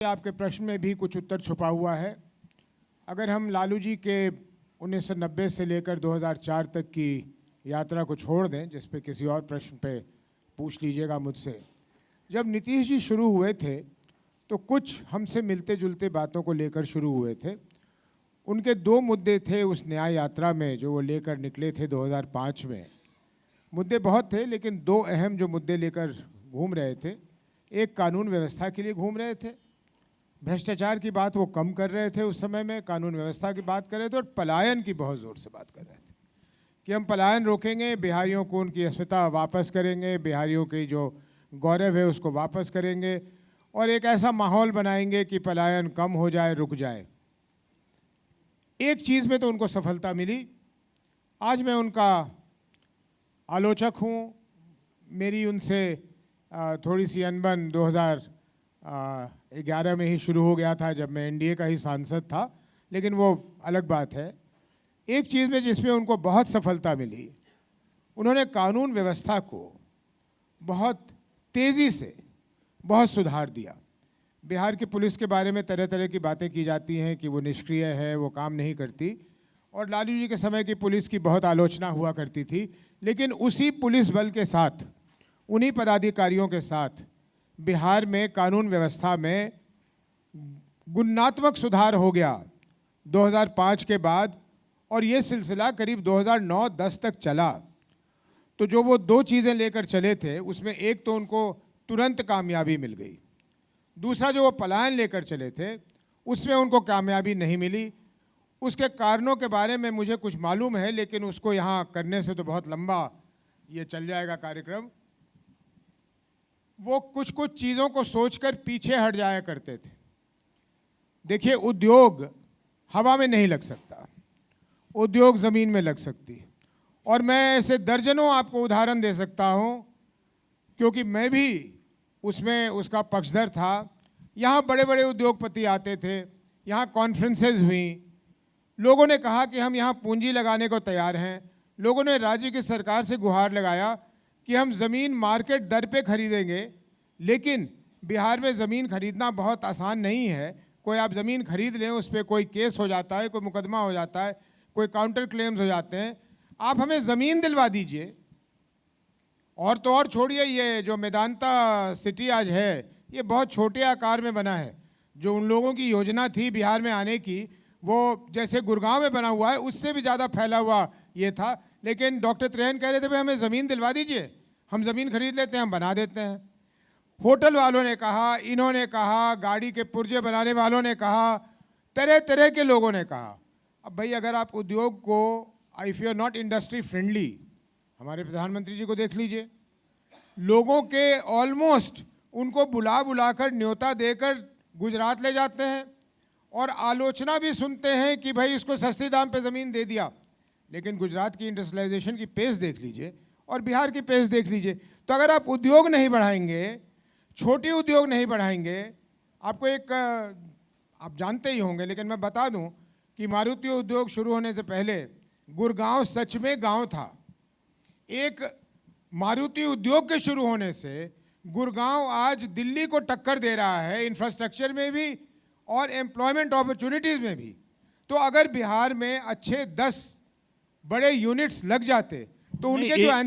आपके प्रश्न में भी कुछ उत्तर छुपा हुआ है। अगर हम लालू जी के 1990 से लेकर 2004 तक की यात्रा को छोड़ दें, जिस पे किसी और प्रश्न पे पूछ लीजिएगा मुझसे, जब नीतीश जी शुरू हुए थे तो कुछ हमसे मिलते जुलते बातों को लेकर शुरू हुए थे। उनके दो मुद्दे थे उस न्याय यात्रा में जो वो लेकर निकले थे 2005 में। मुद्दे बहुत थे, लेकिन दो अहम जो मुद्दे लेकर घूम रहे थे, एक कानून व्यवस्था के लिए घूम रहे थे, भ्रष्टाचार की बात वो कम कर रहे थे उस समय में, कानून व्यवस्था की बात कर रहे थे, और पलायन की बहुत ज़ोर से बात कर रहे थे कि हम पलायन रोकेंगे, बिहारियों को उनकी अस्मिता वापस करेंगे, बिहारियों की जो गौरव है उसको वापस करेंगे, और एक ऐसा माहौल बनाएंगे कि पलायन कम हो जाए, रुक जाए। एक चीज़ में तो उनको सफलता मिली। आज मैं उनका आलोचक हूँ। मेरी उनसे थोड़ी सी अनबन 2011 में ही शुरू हो गया था, जब मैं एनडीए का ही सांसद था, लेकिन वो अलग बात है। एक चीज़ में जिसमें उनको बहुत सफलता मिली, उन्होंने कानून व्यवस्था को बहुत तेज़ी से बहुत सुधार दिया। बिहार की पुलिस के बारे में तरह तरह की बातें की जाती हैं कि वो निष्क्रिय है, वो काम नहीं करती, और लालू जी के समय की पुलिस की बहुत आलोचना हुआ करती थी। लेकिन उसी पुलिस बल के साथ, उन्हीं पदाधिकारियों के साथ बिहार में कानून व्यवस्था में गुणात्मक सुधार हो गया 2005 के बाद, और ये सिलसिला करीब 2009-10 तक चला। तो जो वो दो चीज़ें लेकर चले थे, उसमें एक तो उनको तुरंत कामयाबी मिल गई, दूसरा जो वो पलायन लेकर चले थे उसमें उनको कामयाबी नहीं मिली। उसके कारणों के बारे में मुझे कुछ मालूम है, लेकिन उसको यहाँ करने से तो बहुत लंबा ये चल जाएगा कार्यक्रम। वो कुछ कुछ चीज़ों को सोचकर पीछे हट जाया करते थे। देखिए, उद्योग हवा में नहीं लग सकता, उद्योग ज़मीन में लग सकती, और मैं ऐसे दर्जनों आपको उदाहरण दे सकता हूँ, क्योंकि मैं भी उसमें उसका पक्षधर था। यहाँ बड़े बड़े उद्योगपति आते थे, यहाँ कॉन्फ्रेंसेज हुई, लोगों ने कहा कि हम यहाँ पूंजी लगाने को तैयार हैं। लोगों ने राज्य की सरकार से गुहार लगाया कि हम ज़मीन मार्केट दर पे खरीदेंगे, लेकिन बिहार में ज़मीन खरीदना बहुत आसान नहीं है। कोई आप ज़मीन खरीद लें, उस पर कोई केस हो जाता है, कोई मुकदमा हो जाता है, कोई काउंटर क्लेम्स हो जाते हैं। आप हमें ज़मीन दिलवा दीजिए। और तो और छोड़िए, ये जो मेदांता सिटी आज है, ये बहुत छोटे आकार में बना है। जो उन लोगों की योजना थी बिहार में आने की, वो जैसे गुड़गांव में बना हुआ है, उससे भी ज़्यादा फैला हुआ ये था। लेकिन डॉक्टर त्रेहन कह रहे थे, भाई हमें ज़मीन दिलवा दीजिए, हम ज़मीन खरीद लेते हैं, हम बना देते हैं। होटल वालों ने कहा, इन्होंने कहा, गाड़ी के पुर्जे बनाने वालों ने कहा, तरह तरह के लोगों ने कहा। अब भाई, अगर आप उद्योग को, if you are not industry friendly, हमारे प्रधानमंत्री जी को देख लीजिए, लोगों के ऑलमोस्ट उनको बुला बुलाकर न्योता देकर गुजरात ले जाते हैं, और आलोचना भी सुनते हैं कि भाई इसको सस्ते दाम पे ज़मीन दे दिया। लेकिन गुजरात की इंडस्ट्रियलाइजेशन की पेस देख लीजिए और बिहार की पेस देख लीजिए। तो अगर आप उद्योग नहीं बढ़ाएंगे, छोटे उद्योग नहीं बढ़ाएंगे, आपको एक, आप जानते ही होंगे, लेकिन मैं बता दूं कि मारुति उद्योग शुरू होने से पहले गुड़गांव सच में गांव था। एक मारुति उद्योग के शुरू होने से गुड़गांव आज दिल्ली को टक्कर दे रहा है, इंफ्रास्ट्रक्चर में भी और एम्प्लॉयमेंट अपॉर्चुनिटीज़ में भी। तो अगर बिहार में अच्छे 10 बड़े यूनिट्स लग जाते तो उनके जो